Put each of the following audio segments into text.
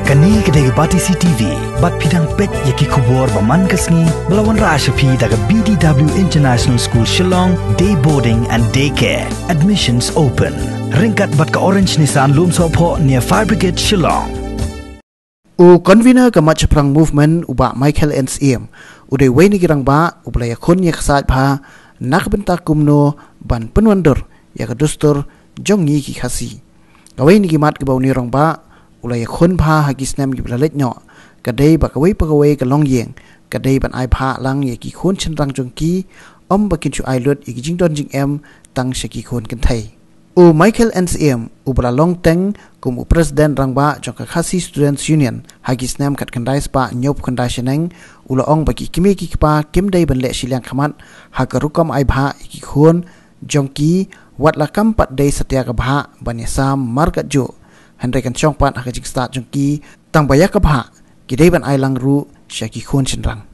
Kani kedai bati CTV, bat pidang pet yaki kubur baman kesni, belawan Rashapi daga BDW International School Shillong, day boarding and daycare. Admissions open. Ringkat bat ke Orange Nissan Lum Sopo near Fire Brigade Shillong. Convener ke March Perang Movement ubak Michael NCM, udai weni girang ba ublaya kon yak saat pa nak bentak kumno ban penwandur ya kedustur jongi ki khasi. Kawai ni gimat ke bau ni rong ba ulaya kon pa hagis nam giblalet nyo kadai ba kawai ke long yeng kadai ban ai pa lang ya ki kon chenrang jongki bakin chu ai lut ik jing don jing em tang shaki kon kan thai. Michael NCM ubra long teng kum presiden rang ba jong khasi Students Union hagis nam kat kandai spa nyop kandai sheneng ula ong baki kimi ki pa kim dai ban le silang khamat hakarukom ai bha ki khon jongki wat la kam pat dai satya ka bha banesam markat jo handai kan chong pat hakajik start jongki tang baya ka bha ki dai ban ai lang ru shaki khon chinrang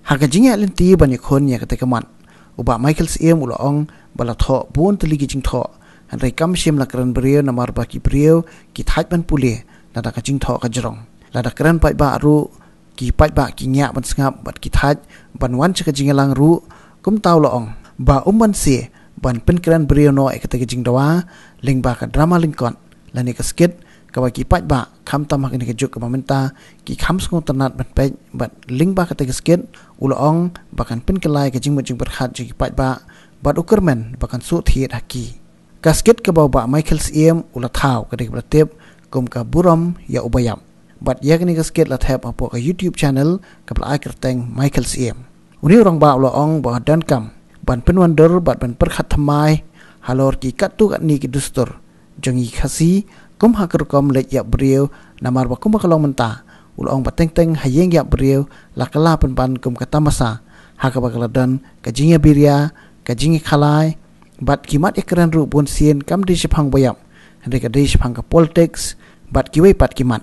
hakajing ya lenti ban khon ya ka tekaman uba Michael CM ula ong bala tho bon teli ki jing tho handai kam shim la kran brio namar ba ki brio ki thaj ban pule nada ka jing tho ka jrong lada kran pai ba ru ki pai ba ki nya ban sngap bat ki thaj ban wan chaka jing lang ru kum taw la ong ba ban se ban pen kran brio no ek ta jing dawa ling ba ka drama lingkon lani ka skit ka ba ki pai ba kham tam ha ni ka juk ka mamenta ki kham sngo tanat ban pe bat ling ba ka ta skit ula ong bakan pen kelai ka jing mo jing berkhat ji pai ba bat ukermen bakan su thiet haki kasket ke bawah Michael CM ula thau ka dik bratep kum ka buram ya ubayam bat yak ni kasket la thap apo ka YouTube channel ka bla kerteng Michael CM uni orang ba ula ong ba dan kam ban penwander bat ban perkhat thamai halor ki katu kat ni ki dustur jongi khasi kum hakar kom le ya brio namar ba kum ka long menta ula ong bateng teng hayeng ya brio la kala pan kum ka tamasa haka ba kaladan ka jinga biria ka jingi khalai bat kimat ekran ru bon sien kam di siphang bayam hande ka di siphang ka politics bat kiwei pat kimat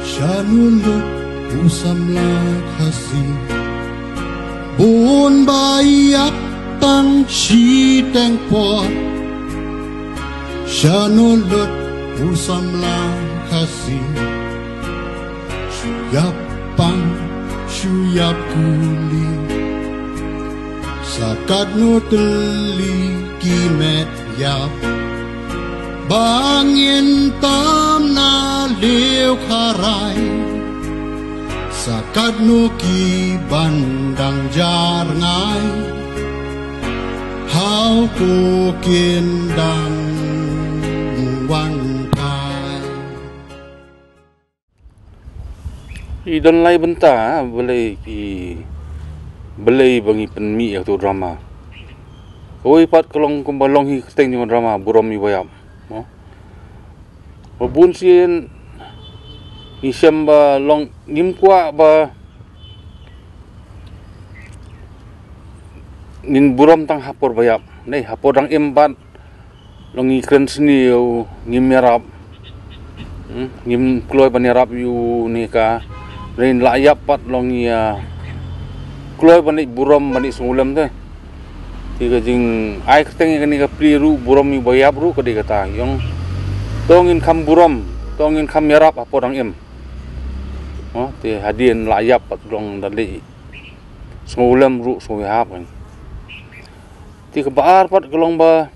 shanulut usamla khasi bon bayak tang shi teng po shanulut usamla khasi shuyapang shuyap kuli sakat no teli kimet yap bangin tam na leo kharai sakat no ki bandang jar ngai how ko kindang wan Idon lai benta belai bangi penmi atau drama. Koi pat kolong kumbalong hi teng dengan drama buram mi bayam. Bun sien isem ba long nim kwa ba nin buram tang hapor bayam. Nei hapor dang embat long ikren sini ngim merap. Ngim kloy panirap yu nika. Lain layap pat long ya kloy banik buram banik sungulam teh tiga jing ai keteng kan ni ka priru buram mi bayap ru ka de kata yong tongin kam buram tongin kam yarap apa dang em te hadien layap pat long dali sungulam ru suyap kan ti ka baar pat kelong ba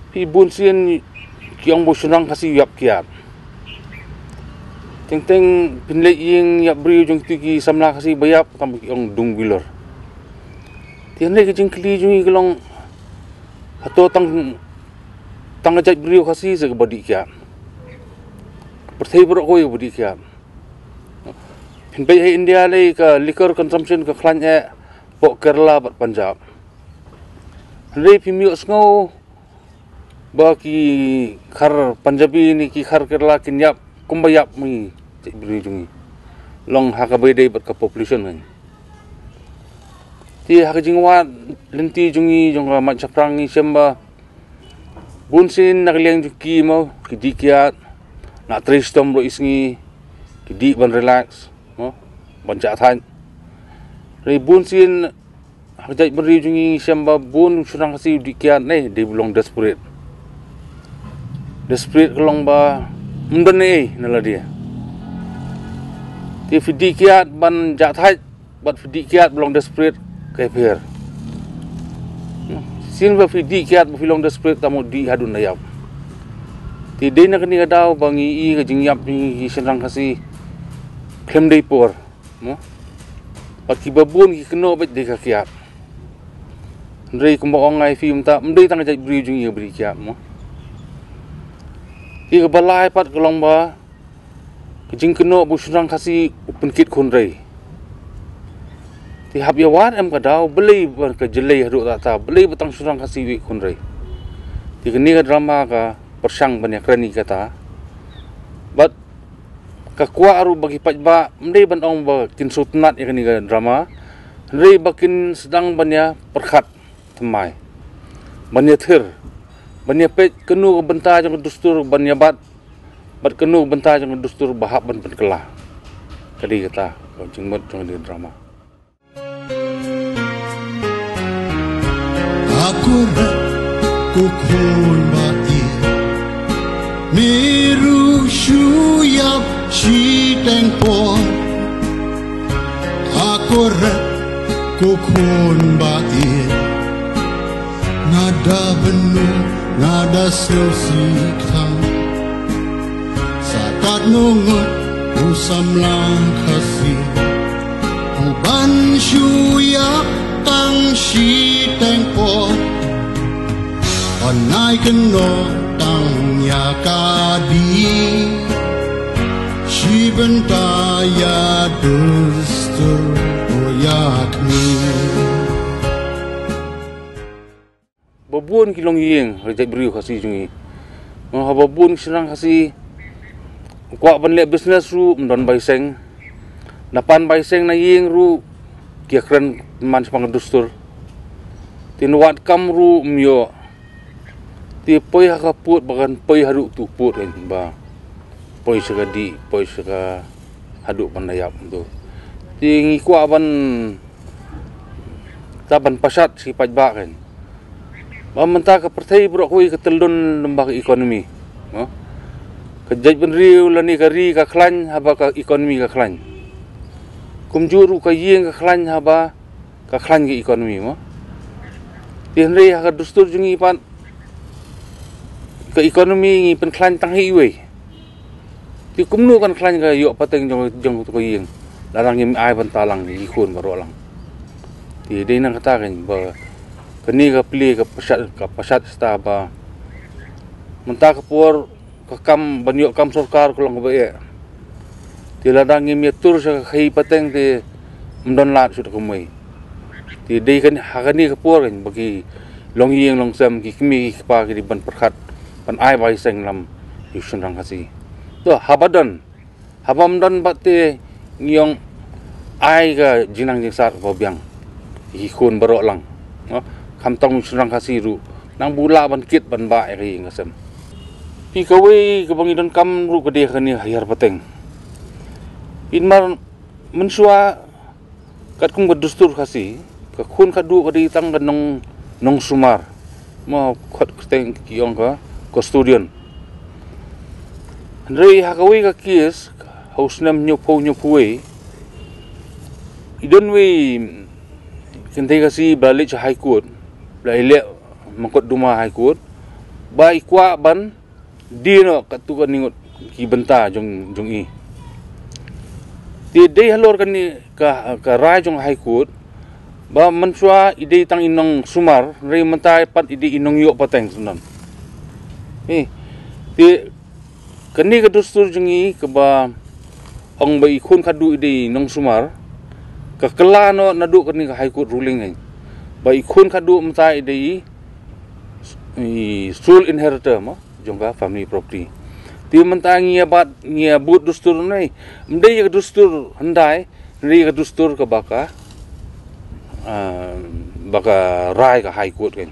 pi bun sien kyong bo sunang kasi yap kiat teng pinlek ying ya bri jong tiki samla kasi bayap tam yong dung bilor tian le jing kli jung gelong hato tang ajak bri kasi se bodi kya perthai bro ko bodi kya pinpai India le ka liquor consumption ka khlan e po Kerala bat Punjab le pimiu sngo ba ki khar Punjabi ni ki khar Kerala kinyap kumbayap mi beri jungi long hakabai dai bat ka population kan ti hakajingwa lenti jungi jong mat chaprang ni semba bunsin nakliang juki mo kidikiat na tristom ro isngi kidi ban relax ban jathan re bunsin hakajai beri jungi semba bun surang kasi dikiat nei they belong desperate desperate kelong ba mendene nala dia ti fidi kiat ban jathai bat fidi kiat belong desperate kai pher sin ba fidi kiat bu filong desperate tamu di hadun dayap ti de na kani daw bangi i ka jingyap ni senrang kasi klem dei por mo pat ki babun ki keno bet de ka kiat ndrei kumba ongai film ta mdei tang jai bri jung i bri kiat mo ti ka balai pat kelong ba ka jing keno bu senrang kasi upenkit khonrei ti hab ya wat em ka daw beli ka jelei hadu ta beli betang senrang kasi wi khonrei ti kini ka drama ka persang banyak krani kata but kakwa aru bagi pajba mdei ban ong ba kin sutnat ya kini drama rei bakin sedang banyak perkhat temai banyak thir banyak pet kenu benta jang dustur banyak bat kenu benta jang dustur bahap ban kela kadi kata jingmot jang di drama aku kukun bati miru shuyap shi tengpo aku kukun bati nada benuh nada selsikam sakat nungut usam lang kasih uban shuyap tang shi tengpo onai keno tang ya kadi shi bentaya dustur oyakni babun kilong yeng rejek beriu kasi jungi babun serang kasi kuak ban le business ru mdon baiseng napan baiseng na yeng ru kia keren man sepang dustur tinwat kam ru myo ti poi ha kaput bagan poi haru tu put kan ba poi segadi poi sega hadu pandayap tu ti ngikwa ban taban pasat si pajba kan ba menta ka pertai bro koi ka telun lembag ekonomi no ka jij ban riu lani ka ri ka khlan haba ka ekonomi ka khlan kumjuru ka yeng ka khlan haba ka khlan ki ekonomi mo ti hnrei ha ka dustur jungi pan ke ekonomi ngi pen khlan tang hi we ti kumnu kan khlan ga yo pateng jong to yeng larang ngi ai ban talang ni khun baro lang ti de nang kata kan ba kani ka pli ka pasat sta ba menta ka por ka kam banyo kam sarkar ko lang ba e ti larang ngi metur sa khai pateng ti mdon lat su ko mai ti de kan hakani ka por kan bagi long yeng long sam ki kimi pa ki ban perkhat pan ai bai seng lam yusun rang kasi to habadan habamdan batte ngiong ai ga jinang jingsar bobyang hi khun baro lang no kham tong surang kasi ru nang bula ban kit ban ba ri ngasem pi kawe ka bangidon kam ru gede khani hayar pateng inmar mensua kat kum dustur kasi ka khun khadu kadi tang nong sumar mo khat teng kiong ka custodian rei hakawi ka kies hausnam nyupu idon we kente kasi balik sa high court laile mangkot duma high court ba ikwa ban dino katukan ningot ki benta jong i ti dei halor kan ni ka rai jong high court ba mansua ide tang inong sumar rei mentai pat ide inong yo pateng sunan ti kani ka dustur jungi ke ba ong ba ikhun khadu ide nong sumar ka kala no nadu kani ka high court ruling ai ba ikhun khadu mta ide sole inheritor mo jongga family property ti menta ngia but dustur nai mdei ka dustur handai ri ka dustur ka baka rai ka high court kan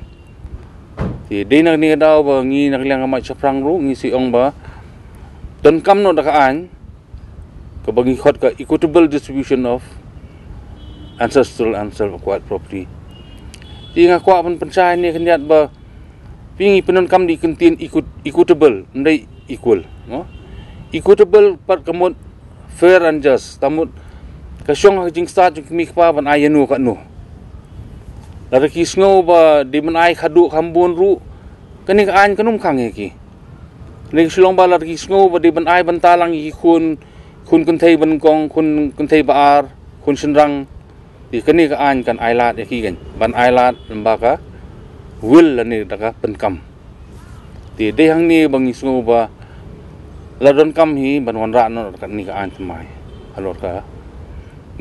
ti de nak ni daw ba ngi nak liang ma chaprang ru ngi si ong ba dan kam no dakaan ka bagi khot ka equitable distribution of ancestral and self acquired property ti nga kwa pan panchay ni kanyat ba Pingi penun kam di kentin equitable, ndai equal, no? Equitable pat kamut fair and just, tamut kasyong hajing start jung kimi pa ban ayanu ka no. Lara ki sngo ba di ban ay khadu khambun ru kani ka an kanum khang ki. Ning silong ba lara ki sngo ba di ban ay ban talang ki kun kunthei ban kong kun kunthei baar kun senrang di kani ka an kan ailat ki kan ban ailat lembaga will ani daga penkam ti de hang ni bang isngo ba ladon kam hi ban wan ra no kan ni ka an tmai alor ka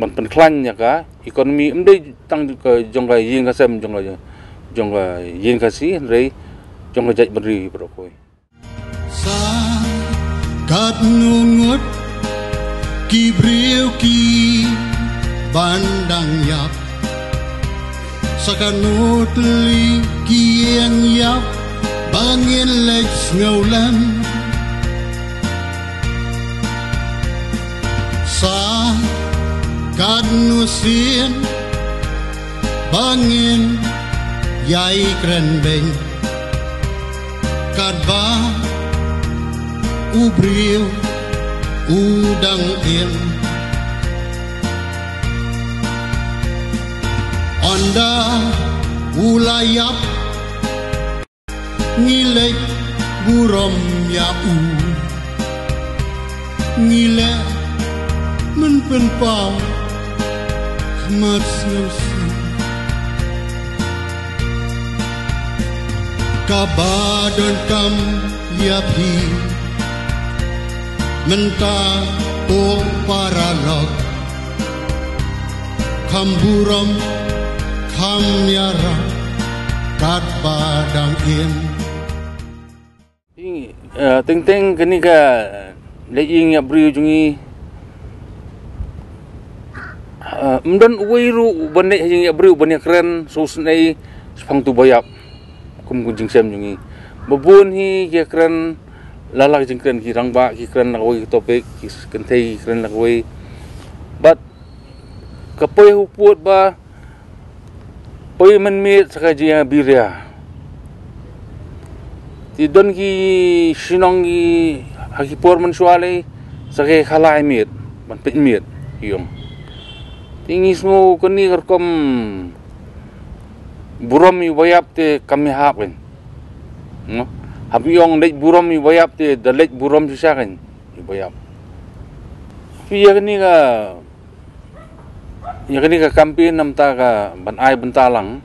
ban penklan ya ka ekonomi emde tang ke jongga yin ka sem jongga yin ka si rei jongga jaj beri brokoi sa kat nungut ki briu ki bandang yap sakanutli kiang yap bangin lech ngaulan sa kanusin bangin yai krenbeng kadba ubriu udang im Onda ulayap ngilek burom ya u ngile men pau mat snowsi kabadon kam yapi menta o paralog kamburom kamyara kat padang im ting kani ka leying ya bri jungi mdon uiru bane hing ya bri bane kren susnei spang tu bayap kum kunjing sem jungi babun hi ya kren lalak jing kren ki rangba ki kren nakoi topik ki kentei kren nakoi but kapoy huput ba poi men mit sakaji biria ti don ki sinong ki hakipor man suale sakai khalai mit man pit mit yong tingis mo kani karkom burom yu bayap te kami hapin no habi yong lej burom yu bayap te dalej burom sisakan yu bayap piya kani ka ya kani ka campaign namta ka ban ai bentalang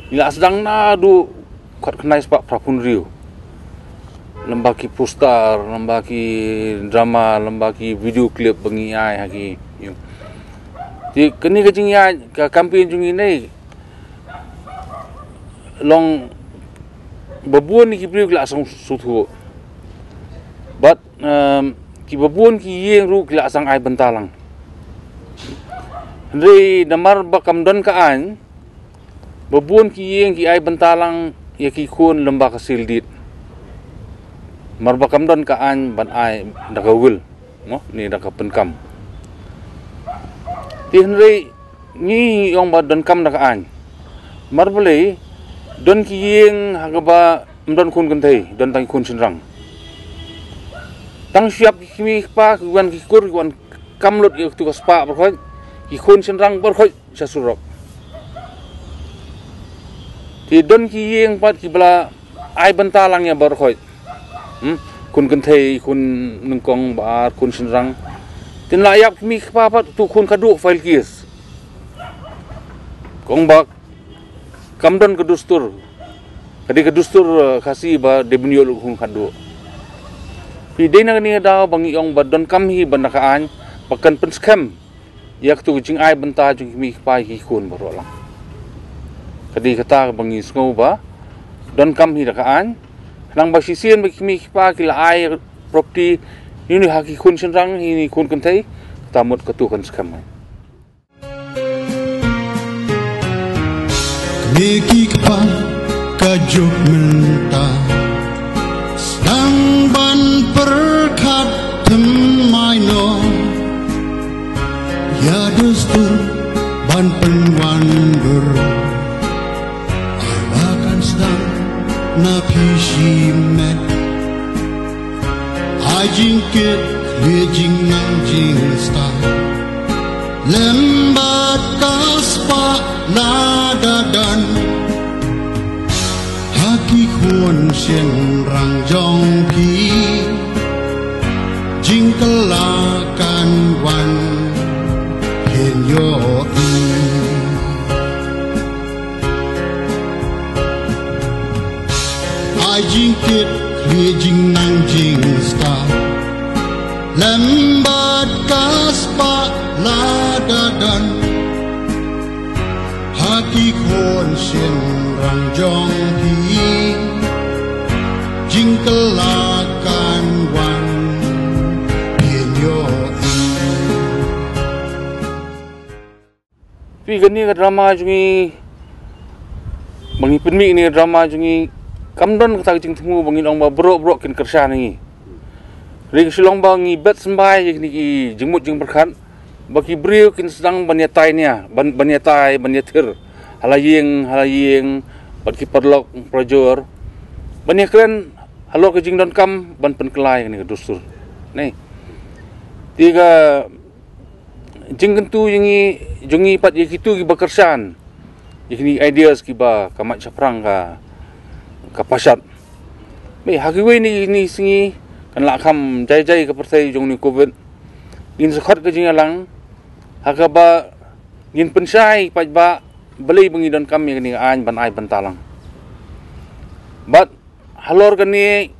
ila sedang na du kat knais pak prapun riu lembaki poster lembaki drama lembaki video klip bengi ai haki yu ti kani ka jingya ka campaign jungi nei long babun ki priu la sang suthu but ki babun ki yeng ru la sang ai bentalang Re damar bakam don kaan babun ki yeng ki ai bentalang ya ki kun lembah kasildit mar bakam don kaan ban ai dagawil no ni daga penkam tin re ni yong ba don kam dagaan mar boleh don ki yeng hagaba mdon kun kentei don tang kun sinrang tang siap kimi pa kuan ki kur kuan kamlut yu tu kaspa berkhoi ikun senrang berkhoi sasurok ti don ki yeng pat ki bala ai bentalang ya berkhoi kun kentei kun nengkong bar kun senrang tin layap mi pa pat tu kun kadu file kis kong bak kamdon kedustur kadi kedustur kasi ba debnyol kun kadu pidai na ni daw bangi yong badon kamhi bandakaan pakan penskam yak tu jing ai benta jing mi pai ki kun barolang kadi kata bangi sngo ba don kamhi dakaan nang basisian ba mi pa kila ai property ini haki kun senrang ini kun kentai tamut ketukan skam Meki kepan kajuk menta Sedang ban perkat temaino Ya dustur ban penwandur Awakan sedang napis jingkit kli jing nang jing star lembat kaspa nada dan haki khun sien rang jong ki jing kelakan wan hen yo jingkit kli jing nang jing star lembat kaspa lada dan hati khon sien rang jong hi jing kelakan wan hien yo Pi gani ka drama jungi bangi penmi ni drama jungi kamdon kata jing temu bangin ong ba bro kin kersa ni ring silong bangi bet sembai ni ki jengmut jeng berkhan baki brio kin sedang banyatai nia banyatai banyatir halaying baki perlok projor banyakren halo ke jing don kam ban penkelai ni dusur ni tiga jing kentu jungi pat ye kitu ki bekersan ini ideas ki ba kamat caprang ka kapasat. Be hakiwe ni singi kan lakam jai ke pertai jong ni covid. Gin sekhat ke jingalang hakaba gin pensai paj ba beli bengi don kami ni an ban ai bantalang. But halor kan ni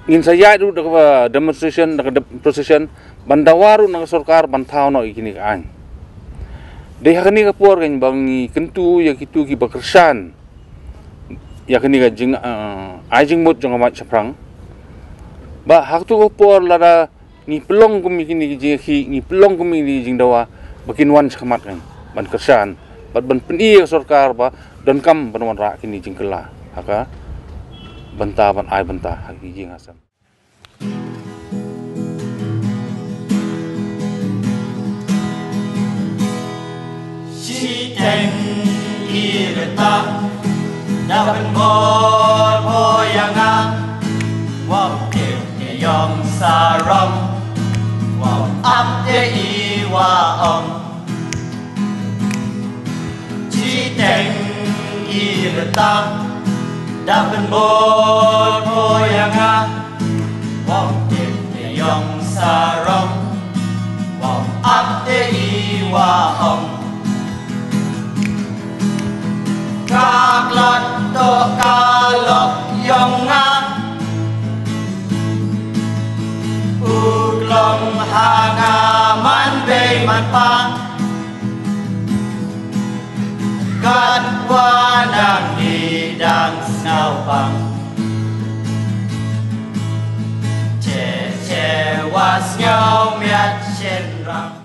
gin saya du dak demonstration dak procession bandawaru nang sarkar bantau no ikini an. Deh hakani ka por kan bangi kentu ya kitu ki bekersan. Ya kini kan jing ajing mut jong amat caprang ba hak tu por lada ni pelong kumi kini jing khi ni pelong kumi ni jing dawa bakin wan sakamat kan ban kersan ban peni sarkar ba don kam ban ra kini jing kela haka banta ban ai banta haki jing asam si teng irta dapat ngor yang wow de yong sarong wow up de iwa om chi teng irta dapat ngor yang wow de yong sarong wow up de iwa om kaklot to kalok yong nga uglong hangaman bay man pa katwanang nidang snaw pang che was ngaw miat shen rang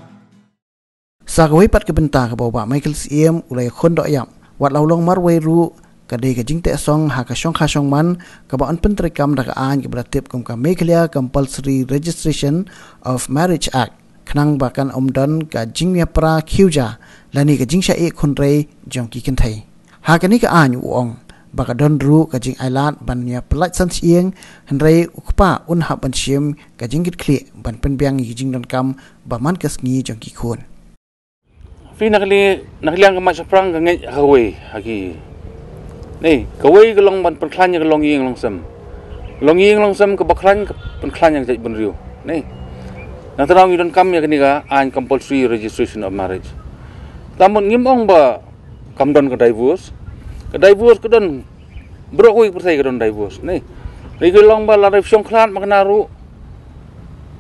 Sagawai pat kebenta ke bawa Michael Siem ulai khondok yam wat laulong marwai ru kadai ke jingte song ha ka shong man ka ba an pentrikam da an ke beratip kum ka Meghalaya Compulsory Registration of Marriage Act khnang bakan omdan ka jingnya pra khiuja lani ka jingsha e khonrei jongki kenthai ha ka ni ka an uong baka don ru ka jing ailat ban nya plat san sieng henrei ukpa un ha ban sim ka jingit khle ban penbyang yi jing don kam ba man ka sngi jongki khon Fi nakliang kamat saprang kangai kawai haki. Nih kawai kelong ban perklan yang kelong ying longsam ke baklan ke perklan yang jadi benriu. Nih, nak terang idon kami yang kini an compulsory registration of marriage. Tamun ngimong ba kamdon ke divorce kedon berokoi percaya kedon divorce. Nih, lagi kelong ba larif syong klan maknaru.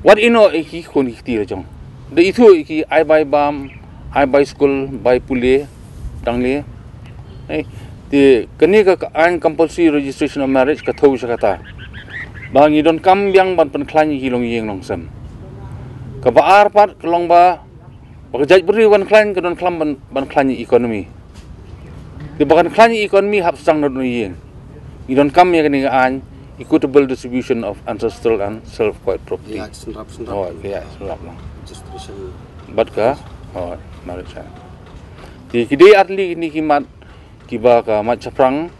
What ino iki kon ikti rajong. De itu iki ai bai bam I by school by pule tangli ti kani ka an compulsory registration of marriage ka thau sakata bangi don kam yang ban penklan yi long yeng long sam ka ba ar pat kelong ba jaj beri ban klan ka don klam ban klan economy di bakan klan economy hap sang don yeng i don kam ya kani an equitable distribution of ancestral and self-acquired property ya senrap oh ya senrap lah registration bat ka oh marriage di kidai arli ni kimat kiba ka mat caprang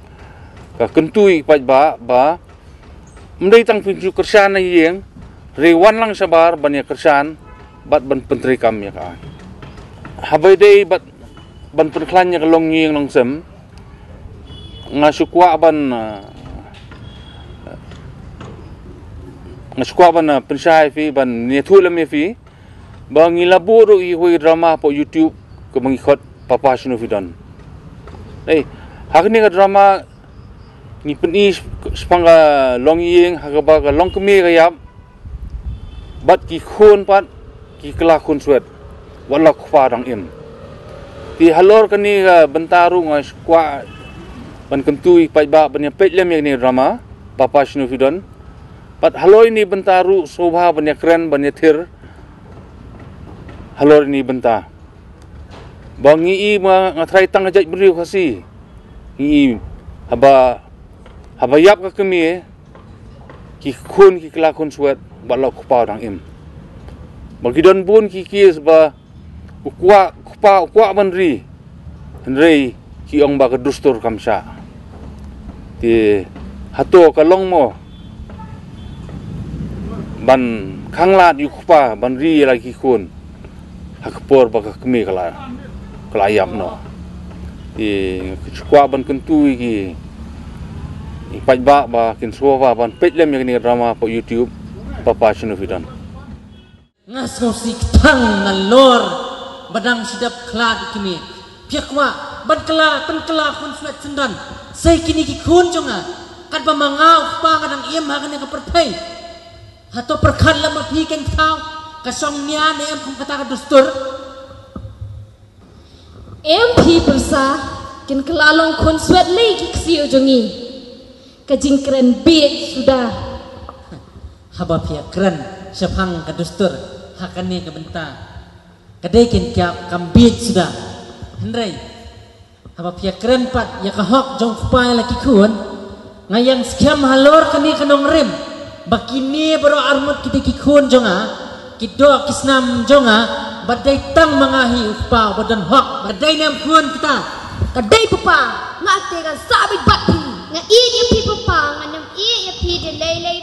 ka kentui paj ba mendai tang pinju kersa na yeng rewan lang sabar ban ya kersan bat ban pentri kam ya ka habai dei bat ban penklan ya long ying long sem ngasukwa ban pensai fi ban netulam fi bang ilaburu i hui drama po YouTube ke mengikut Papa Shinofidan. Hakni ka drama ni peni sepangga long ying hakaba ka long kemi kayap bat ki khun pat ki kela khun suet wala khwa dang im ti halor kani ka bentaru ngai kwa ban kentui pai ba ban pet lem ni drama Papa Shinofidan pat halor ini bentaru sobha ban keren ban thir halor ini benta bangi i ngatrai tang ajak beri khasi i haba yap ka kemi ki khun ki kela khun suet balok khpa dang im bagi don bun ki ba ukwa banri henrei ki ong ba ka dustur kamsa ti hato ka long mo ban khanglat yu khpa banri lagi khun hakpor ba ka kemi kala ayam no ti kwa ban kentui ki ipai ba kin suwa ban petlem yang ni drama po YouTube Papa Shinofidan ngasau si tang nalor badang sidap klat kini piakwa ban kela kun suat sendan sai kini ki kun jonga kat ba mangau pa kadang iem hagan ka perpai hato perkhat lama pi ken thau ka song nia ne em kum kata ka dustur MP persa kin kelalong kun suat lagi ksio jongi kajing keren biik sudah haba pia keren sepang ka dustur hakane ka benta kadai kin kya kambit sudah hendrai haba pia keren pat ya ka hok jong kupai laki kun ngayang skam halor kani kanong rim bakini baro armut kita ki kun jonga kido kisnam jonga badai tang mangahi upa badan hok badai nam kun kita kadai papa ngate ka sabit batpi nga i ya pi papa nga nyam i ya pi de lay